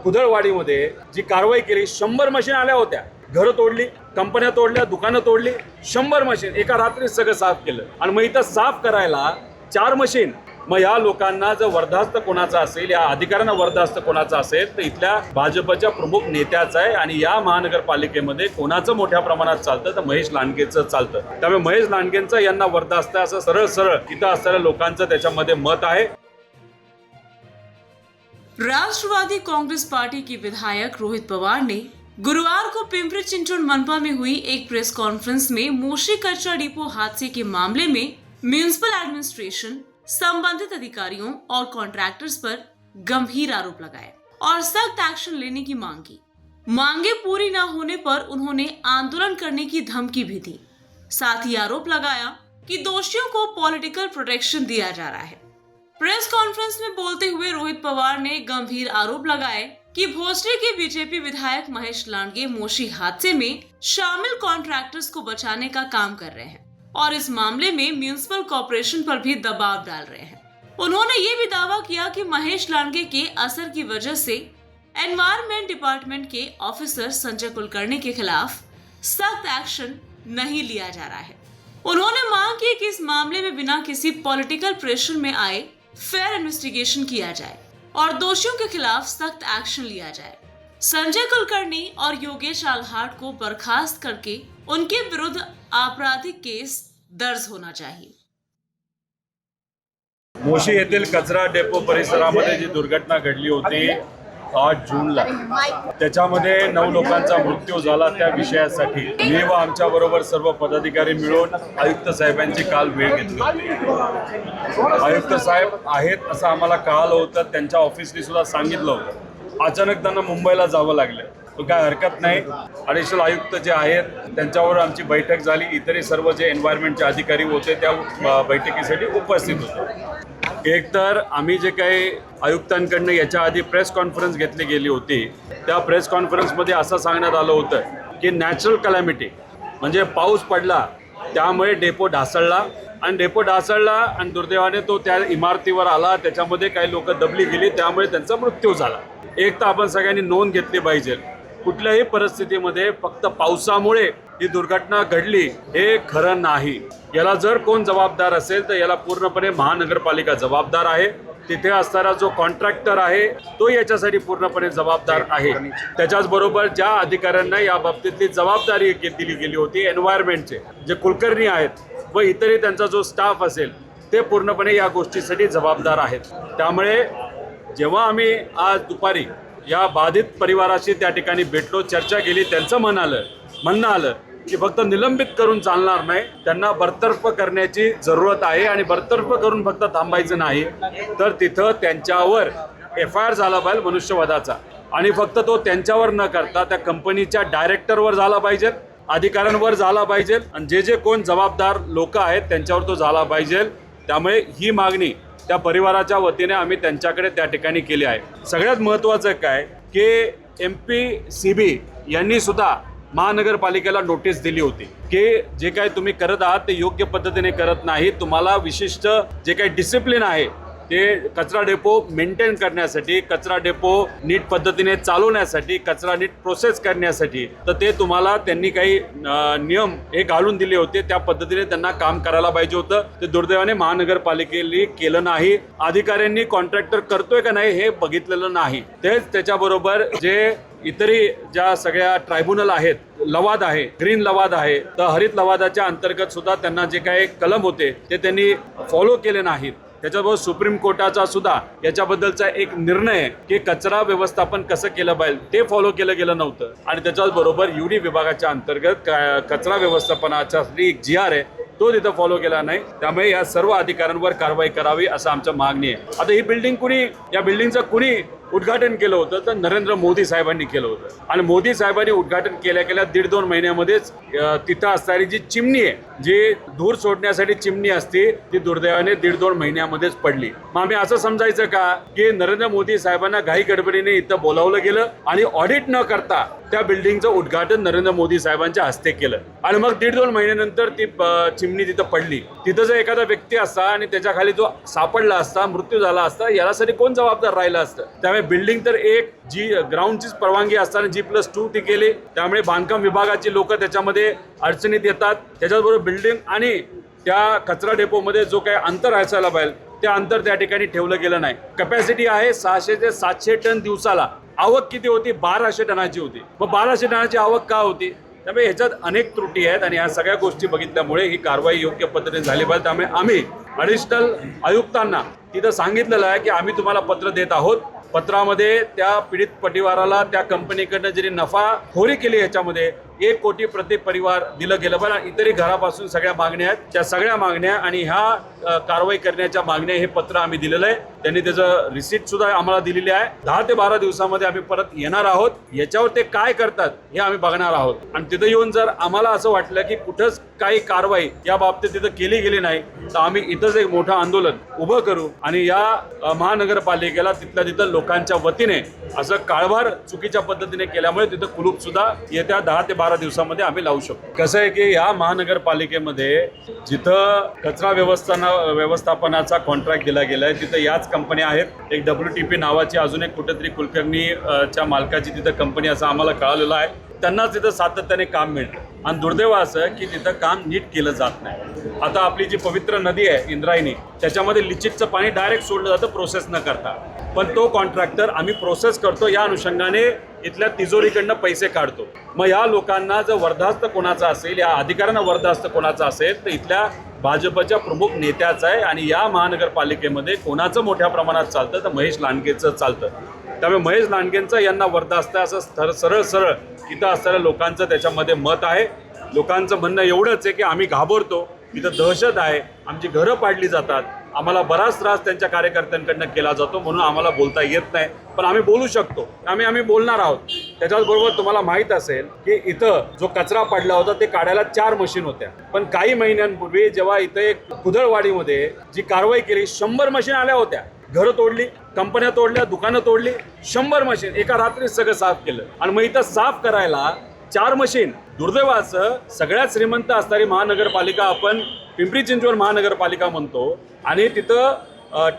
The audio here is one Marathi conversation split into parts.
कुदळवाडीमध्ये जी कारवाई केली, 100 मशीन आल्या होत्या, घरं तोडली, कंपन्या तोडल्या, दुकानं तोडली, 100 मशीन एका रात्रीत सगळं साफ केलं. आणि मग इथं साफ करायला 4 मशीन. मग या लोकांना जर वर्धास्त कोणाचा असेल, या अधिकाऱ्यांना वर्धास्त कोणाचा असेल, तर इथल्या भाजपच्या प्रमुख नेत्याचा आहे. आणि या महानगरपालिकेमध्ये कोणाचं मोठ्या प्रमाणात चालतं तर महेश लांडगेचं चालतं. त्यामुळे महेश लांडगेंचं यांना वर्धास्त असं सरळ सरळ इथं असणाऱ्या लोकांचं त्याच्यामध्ये मत आहे. राष्ट्रवादी कांग्रेस पार्टी के विधायक रोहित पवार ने गुरुवार को पिंपरी चिंचवड मनपा में हुई एक प्रेस कॉन्फ्रेंस में मोशी कचरा डिपो हादसे के मामले में म्युनिसिपल एडमिनिस्ट्रेशन, संबंधित अधिकारियों और कॉन्ट्रैक्टर्स पर गंभीर आरोप लगाए और सख्त एक्शन लेने की मांग की। मांगे पूरी न होने पर उन्होंने आंदोलन करने की धमकी भी दी। साथ ही आरोप लगाया कि दोषियों को पॉलिटिकल प्रोटेक्शन दिया जा रहा है। प्रेस कॉन्फ्रेंस में बोलते हुए रोहित पवार ने गंभीर आरोप लगाए कि भोसले के बीजेपी विधायक महेश लांडगे मोशी हादसे में शामिल कॉन्ट्रैक्टर्स को बचाने का काम कर रहे हैं और इस मामले में म्युनिसिपल कॉर्पोरेशन पर भी दबाव डाल रहे हैं। उन्होंने ये भी दावा किया कि महेश लांडगे के असर की वजह से एनवायरमेंट डिपार्टमेंट के ऑफिसर संजय कुलकर्णी के खिलाफ सख्त एक्शन नहीं लिया जा रहा है। उन्होंने मांग की कि इस मामले में बिना किसी पॉलिटिकल प्रेशर में आए फेयर इन्वेस्टिगेशन किया जाए और दोषियों के खिलाफ सख्त एक्शन लिया जाए। संजय कुलकर्णी और योगेश आल्हाट को बर्खास्त करके उनके विरुद्ध आपराधिक केस दर्ज होना चाहिए। मोशी येथील कचरा डेपो परिसरामध्ये जी दुर्घटना घडली होती 8 जूनला, त्याच्यामध्ये 9 लोकांचा मृत्यू झाला. त्या विषयासाठी मी व आमच्या बरोबर सर्व पदाधिकारी मिळून आयुक्त साहेबांची काल वेळ घेतली होती. आयुक्त साहेब आहेत असं आम्हाला कळालं होतं, त्यांच्या ऑफिसनी सुद्धा सांगितलं होतं. अचानक त्यांना मुंबईला जावं लागलं. तो काय हरकत नाही. ॲडिशनल आयुक्त जे आहेत त्यांच्यावर आमची बैठक झाली. इतरही सर्व जे एन्व्हायरमेंटचे अधिकारी होते त्या बैठकीसाठी उपस्थित होते. एक तर आम्ही जे काही आयुक्तांकडनं याच्या आधी प्रेस कॉन्फरन्स घेतली गेली होती, त्या प्रेस कॉन्फरन्समध्ये असं सांगण्यात आलं होतं की नॅचरल कलॅमिटी म्हणजे पाऊस पडला त्यामुळे डेपो ढासळला आणि डेपो ढासळला आणि दुर्दैवाने तो त्या इमारतीवर आला, त्याच्यामध्ये काही लोक दबली गेली, त्यामुळे त्यांचा मृत्यू झाला. एक तर आपण सगळ्यांनी नोंद घेतली पाहिजे. कुठल्याही परिस्थितीमध्ये फक्त पावसामुळे ही दुर्घटना घडली हे खरं नाही. याला जर कोण जबाबदार असेल तर याला पूर्णपणे महानगरपालिका जबाबदार आहे. तिथे असणारा जो कॉन्ट्रॅक्टर आहे तो याच्यासाठी पूर्णपणे जबाबदार आहे. त्याच्याच बरोबर ज्या अधिकाऱ्यांना या बाबतीतली जबाबदारी दिली गेली होती, एन्व्हायरमेंटचे जे कुलकर्णी आहेत व इतरही त्यांचा जो स्टाफ असेल ते पूर्णपणे या गोष्टीसाठी जबाबदार आहेत. त्यामुळे जेव्हा आम्ही आज दुपारी या बाधित परिवाराशी त्या ठिकाणी भेटलो, चर्चा केली, त्यांचं म्हणणं आलं की फक्त निलंबित करून चालणार नाही, त्यांना बरतर्फ करण्याची जरूरत आहे आणि बरतर्फ करून फक्त थांबायचं नाही तर तिथं त्यांच्यावर FIR झाला पाहिजे मनुष्यवधाचा. आणि फक्त तो त्यांच्यावर न करता त्या कंपनीच्या डायरेक्टरवर झाला पाहिजे, अधिकाऱ्यांवर झाला पाहिजे आणि जे कोण जबाबदार लोक आहेत त्यांच्यावर तो झाला पाहिजे. त्यामुळे ही मागणी त्या परिवाराच्या वतीने आम्ही त्यांच्याकडे त्या ठिकाणी केली आहे. सगळ्यात महत्त्वाचं काय की MPCB यांनी सुद्धा महानगरपालिकेला नोटीस दिली होती की जे काही तुम्ही करत आहात ते योग्य पद्धतीने करत नाही. तुम्हाला विशिष्ट जे काही डिसिप्लिन आहे ते कचरा डेपो मेंटेन करण्यासाठी, कचरा डेपो नीट पद्धतीने चालवण्यासाठी, कचरा नीट प्रोसेस करण्यासाठी तर ते तुम्हाला त्यांनी काही नियम हे घालून दिले होते. त्या पद्धतीने त्यांना काम करायला पाहिजे होतं. ते दुर्दैवाने महानगरपालिकेने केलं नाही. अधिकाऱ्यांनी कॉन्ट्रॅक्टर करतोय का नाही हे बघितलेलं नाही. तेच त्याच्याबरोबर जे इतरही ज्या सगळ्या ट्रायब्युनल आहेत, लवाद आहे, ग्रीन लवाद आहे, तर हरित लवादाच्या अंतर्गत सुद्धा त्यांना जे काही कलम होते ते त्यांनी फॉलो केले नाहीत. त्याच्याबरोबर सुप्रीम कोर्टाचा सुद्धा याच्याबद्दलचा एक निर्णय की कचरा व्यवस्थापन कसं केलं पाहिजे ते फॉलो केलं गेलं नव्हतं. आणि त्याच्याचबरोबर UD विभागाच्या अंतर्गत कचरा व्यवस्थापनाचा एक GR आहे तो तिथं फॉलो केला नाही. त्यामुळे या सर्व अधिकाऱ्यांवर कारवाई करावी असं आमचं मागणी आहे. आता ही बिल्डिंग या बिल्डिंगचं कुणी उद्घाटन केलं होतं तर नरेंद्र मोदी साहेबांनी केलं होतं. आणि मोदी साहेबांनी उद्घाटन केल्या 1.5-2 महिन्यामध्येच तिथं असणारी जी चिमणी आहे, जी धूर सोडण्यासाठी चिमणी असते, ती दुर्दैवाने 1.5-2 महिन्यामध्येच पडली. मग आम्ही असं समजायचं का की नरेंद्र मोदी साहेबांना घाई गडबडीने इथं बोलावलं गेलं आणि ऑडिट न करता त्या बिल्डिंगचं उद्घाटन नरेंद्र मोदी साहेबांच्या हस्ते केलं आणि मग 1.5-2 महिन्यानंतर ती चिमणी तिथं पडली. तिथं जर एखादा व्यक्ती असता आणि त्याच्या खाली जो सापडला असता, मृत्यू झाला असता, यासाठी कोण जबाबदार राहिला असतं. त्यामुळे त्यामुळे बिल्डिंग तर एक जी ग्राउंडचीच परवानगी असताना G+2 ती केली, त्यामुळे बांधकाम विभागाची लोक त्याच्यामध्ये अडचणीत येतात. त्याच्याबरोबर बिल्डिंग आणि त्या कचरा डेपोमध्ये जो काही अंतर असायला पाहिजे ते अंतर त्या ठिकाणी ठेवलं गेलं नाही. कॅपॅसिटी आहे 600 ते 700 टन दिवसाला. आवक किती होती? 1200 टनाची होती. मग 1200 टनाची आवक का होती? त्यामुळे ह्याच्यात अनेक त्रुटी आहेत आणि ह्या सगळ्या गोष्टी बघितल्यामुळे ही कारवाई योग्य पद्धतीने झाली पाहिजे. त्यामुळे आम्ही ॲडिशनल आयुक्तांना तिथं सांगितलेलं आहे की आम्ही तुम्हाला पत्र देत आहोत. पत्रामध्ये त्या पीडित परिवाराला त्या कंपनीकडनं जरी नफाखोरी केली ह्याच्यामध्ये 1 कोटी प्रति परिवार दिलं गेलं पाहिजे. इतरही घरापासून सगळ्या मागण्या आहेत, त्या सगळ्या मागण्या आणि ह्या कारवाई करण्याच्या मागण्या हे पत्र आम्ही दिलेलं आहे. त्यांनी त्याचं रिसिप्ट सुद्धा आम्हाला दिलेली आहे. 10 ते 12 दिवसामध्ये आम्ही परत येणार आहोत. याच्यावर ते काय करतात हे आम्ही बघणार आहोत आणि तिथं येऊन जर आम्हाला असं वाटलं की कुठंच काही कारवाई या बाबतीत तिथं केली गेली नाही तर आम्ही इथंच एक मोठं आंदोलन उभं करू आणि या महानगरपालिकेला तिथल्या तिथं लोकांच्या वतीने असं कारभार चुकीच्या पद्धतीने केल्यामुळे तिथं कुलूप सुद्धा येत्या 10 ते 12 दिवसामध्ये आम्ही लावू शकतो. कसं आहे की या महानगरपालिकेमध्ये जिथं कचरा व्यवस्थापनाचा कॉन्ट्रॅक्ट दिला गेला आहे तिथं याच कंपन्या आहेत. एक WTP नावाची अजून एक कुठेतरी कुलकर्णीच्या मालकाची तिथं कंपनी असं आम्हाला कळालेलं आहे. त्यांनाच तिथं सातत्याने काम मिळतं आणि दुर्दैव असं की तिथं काम नीट केलं जात नाही. आता आपली जी पवित्र नदी आहे इंद्रायणी त्याच्यामध्ये लिचितचं पाणी डायरेक्ट सोडलं जातं प्रोसेस न करता. पण तो कॉन्ट्रॅक्टर आम्ही प्रोसेस करतो या अनुषंगाने इथल्या तिजोरीकडनं पैसे काढतो. मग या लोकांना जर वरदास्त कोणाचा असेल, या अधिकाऱ्यांना वरदास्त कोणाचा असेल तर इथल्या भाजपच्या प्रमुख नेत्याचा आहे आणि या महानगरपालिकेमध्ये कोणाचं मोठ्या प्रमाणात चालतं तर महेश लांडगेंचं चालतं. त्यामुळे महेश लांडगेंचं यांना वरदास्त असं सरळ इथं असणाऱ्या लोकांचं त्याच्यामध्ये मत आहे. लोकांचं म्हणणं एवढंच आहे की आम्ही घाबरतो, इथं दहशत आहे, आमची घरं पाडली जातात, आम्हाला बराच त्रास त्यांच्या कार्यकर्त्यांकडनं केला जातो म्हणून आम्हाला बोलता येत नाही. पण आम्ही बोलू शकतो, आम्ही बोलणार आहोत. त्याच्याचबरोबर तुम्हाला माहीत असेल की इथं जो कचरा पडला होता ते काढायला 4 मशीन होत्या. पण काही महिन्यांपूर्वी जेव्हा इथं एक कुदळवाडीमध्ये जी कारवाई केली 100 मशीन आल्या होत्या. घरं तोडली, कंपन्या तोडल्या, दुकानं तोडली, 100 मशीन एका रात्रीत सगळं साफ केलं. आणि मग इथं साफ करायला 4 मशीन. दुर्दैवाचं सगळ्यात श्रीमंत असणारी महानगरपालिका आपण पिंपरी चिंचवड महानगरपालिका म्हणतो आणि तिथं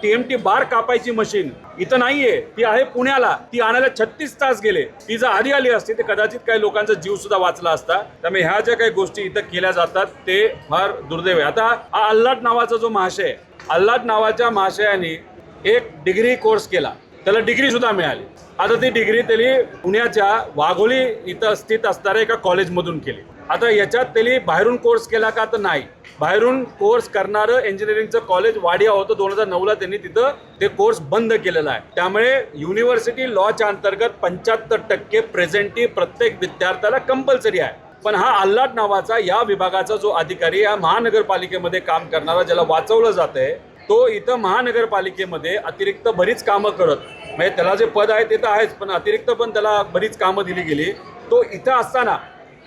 TMT बार कापायची मशीन इथं नाहीये, ती आहे पुण्याला. ती आणायला 36 तास गेले. ती जर आधी आली असती तर कदाचित काही लोकांचा जीव सुद्धा वाचला असता. त्यामुळे ह्या ज्या काही गोष्टी इथं केल्या जातात ते फार दुर्दैव आहे. आता हा अल्लाट नावाचा जो महाशय, अल्लाट नावाच्या महाशयाने एक डिग्री कोर्स केला, त्याला डिग्री सुद्धा मिळाली. आता ती डिग्री त्यांनी पुण्याच्या वाघोली इथं स्थित असणाऱ्या एका कॉलेजमधून केली. आता याच्यात त्यांनी बाहेरून कोर्स केला का तर नाही. बाहेरून कोर्स करणारं इंजिनिअरिंगचं कॉलेज वाडिया होतं. 2009ला त्यांनी तिथं ते कोर्स बंद केलेला आहे. त्यामुळे युनिव्हर्सिटी लॉच्या अंतर्गत 75% प्रेझेंटी प्रत्येक विद्यार्थ्याला कंपल्सरी आहे. पण हा अल्लाट नावाचा या विभागाचा जो अधिकारी या महानगरपालिकेमध्ये काम करणारा ज्याला वाचवलं जातंय तो इथं महानगरपालिकेमध्ये अतिरिक्त बरीच कामं करत, म्हणजे त्याला जे पद आहे ते तर आहेच पण अतिरिक्त पण त्याला बरीच कामं दिली गेली. तो इथं असताना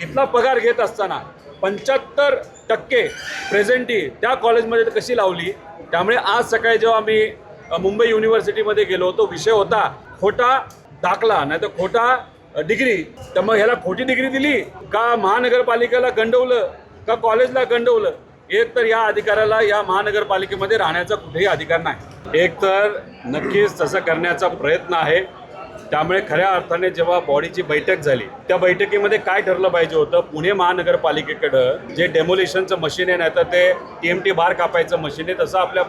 इथला पगार घेत असताना 75% प्रेझेंटी त्या कॉलेजमध्ये कशी लावली. त्यामुळे आज सकाळी जेव्हा आम्ही मुंबई युनिव्हर्सिटीमध्ये गेलो तो विषय होता खोटा दाखला नाही तर खोटा डिग्री. तर मग ह्याला खोटी डिग्री दिली का महानगरपालिकेला गंडवलं का कॉलेजला गंडवलं. एक तर या अधिकाऱ्याला या महानगरपालिकेमध्ये राहण्याचा कुठेही अधिकार नाही. एक तर नक्कीच तसं करण्याचा प्रयत्न आहे. त्यामुळे खऱ्या अर्थाने जेव्हा बॉडीची बैठक झाली त्या बैठकीमध्ये काय ठरलं पाहिजे होतं, पुणे महानगरपालिकेकडं जे डेमोलिशनचं मशीन आहे नाही तर ते TMT बार कापायचं मशीन आहे तसं आपल्या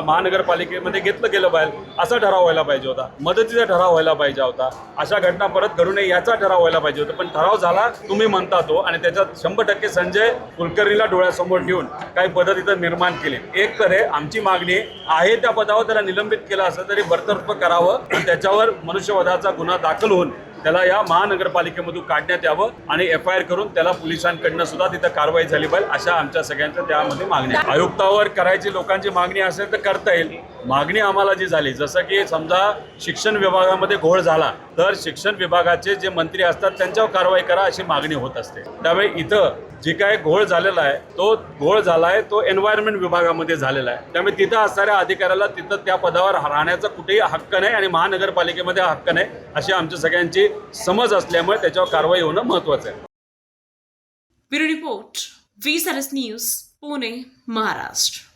महानगरपालिकेमध्ये घेतलं गेलं पाहिजे असा ठराव व्हायला पाहिजे होता. मदतीचा ठराव व्हायला पाहिजे होता. अशा घटना परत घडू नये याचा ठराव व्हायला पाहिजे होता. पण ठराव झाला तुम्ही म्हणता तो आणि त्याच्यात 100% संजय कुलकर्णीला डोळ्यासमोर ठेवून काही पदं तिथं निर्माण केली. एक तर आमची मागणी आहे त्या पदावर त्याला निलंबित केलं असं तरी बरतर्फ करावं आणि त्याच्यावर मनुष्यवधाचा गुन्हा दाखल होऊन त्याला या महानगरपालिकेमधून काढण्यात यावं आणि FIR करून त्याला पोलिसांकडनं सुद्धा तिथं कारवाई झाली पाहिजे अशा आमच्या सगळ्यांच्या त्यामध्ये मागणी. आयुक्तावर करायची लोकांची मागणी असेल तर करता येईल. मागणी आम्हाला जी झाली जसं की समजा शिक्षण विभागामध्ये घोळ झाला तर शिक्षण विभागाचे जे मंत्री असतात त्यांच्यावर कारवाई करा अशी मागणी होत असते. त्यामुळे इथं जे काय घोळ झालेला आहे तो घोळ झाला आहे तो एन्व्हायरमेंट विभागामध्ये झालेला आहे. त्यामुळे तिथं असणाऱ्या अधिकाऱ्याला तिथं त्या पदावर राहण्याचा कुठेही हक्क नाही आणि महानगरपालिकेमध्ये हक्क नाही अशी आमच्या सगळ्यांची समज असल्यामुळे त्याच्यावर कारवाई होणं महत्त्वाचं आहे. Bureau report, V-SRS news, Pune, Maharashtra.